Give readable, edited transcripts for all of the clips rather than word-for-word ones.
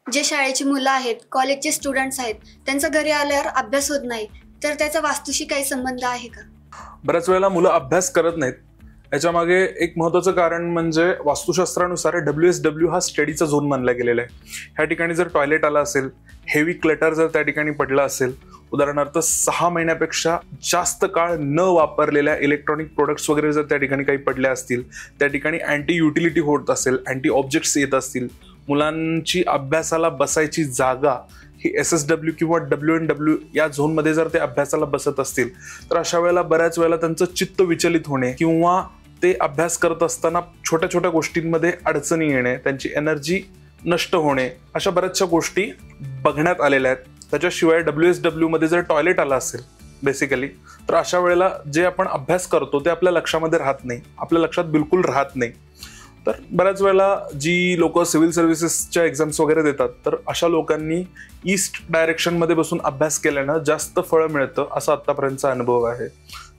जे शाळेची मुलं आहेत, कॉलेजचे स्टुडंट्स आहेत, त्यांचा घरी आल्यावर अभ्यास होत नाही, तर त्याचा वास्तूशी काही संबंध आहे का? बऱ्याच वेळेला मुलं अभ्यास करत नाहीत. याच्या मागे एक महत्त्वाचं कारण म्हणजे वास्तुशास्त्रानुसार WSW हा स्टडीचा झोन मानला गेलेला आहे. ह्या ठिकाणी जर टॉयलेट आला असेल, हेवी क्लटर जर त्या ठिकाणी पडला असेल, उदाहरणार्थ 6 महिन्यापेक्षा जास्त काळ न वापरलेल्या इलेक्ट्रॉनिक प्रोडक्ट्स वगैरे जर त्या ठिकाणी काही पडल्या असतील, त्या ठिकाणी अँटी युटिलिटी होत असेल, अँटी ऑब्जेक्ट्स येत असतील, मुलांची अभ्यासाला बसायची जागा ही SSW किंवा WNW या झोनमध्ये जर ते अभ्यासाला बसत असतील, तर अशा वेळेला बऱ्याच वेळेला त्यांचं चित्त विचलित होणे किंवा ते अभ्यास करत असताना छोट्या छोट्या गोष्टींमध्ये अडचणी येणे, त्यांची एनर्जी नष्ट होणे, अशा बऱ्याचशा गोष्टी बघण्यात आलेल्या आहेत. त्याच्याशिवाय WSW मध्ये जर टॉयलेट आला असेल बेसिकली, तर अशा वेळेला जे आपण अभ्यास करतो ते आपल्या लक्षामध्ये राहत नाही, आपल्या लक्षात बिलकुल राहत नाही. तर बऱ्याच वेळेला जी लोक सिव्हिल सर्व्हिसेसच्या एक्झाम्स वगैरे देतात, तर अशा लोकांनी ईस्ट डायरेक्शनमध्ये बसून अभ्यास केल्यानं जास्त फळं मिळतं असा आत्तापर्यंतचा अनुभव आहे.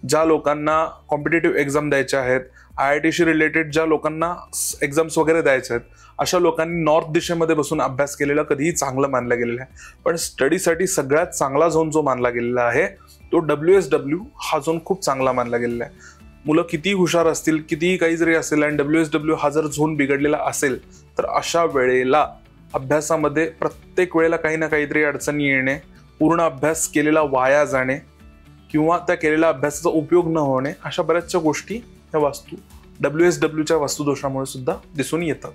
ज्या लोकांना कॉम्पिटेटिव्ह एक्झाम द्यायच्या आहेत, IITशी रिलेटेड ज्या लोकांना एक्झाम्स वगैरे द्यायचे आहेत, अशा लोकांनी नॉर्थ दिशेमध्ये बसून अभ्यास केलेला कधीही चांगलं मानलं गेलेलं आहे. पण स्टडीसाठी सगळ्यात चांगला झोन जो मानला गेलेला आहे तो WSW हा झोन खूप चांगला मानला गेलेला आहे. मुलं किती हुशार असतील, कितीही काही जरी असेल आणि WSW हा जर झोन बिघडलेला असेल, तर अशा वेळेला अभ्यासामध्ये प्रत्येक वेळेला काही ना काहीतरी अडचणी येणे, पूर्ण अभ्यास केलेला वाया जाणे किंवा त्या केलेल्या अभ्यासाचा उपयोग न होणे, अशा बऱ्याचशा गोष्टी या WSWच्या वास्तुदोषामुळे सुद्धा दिसून येतात.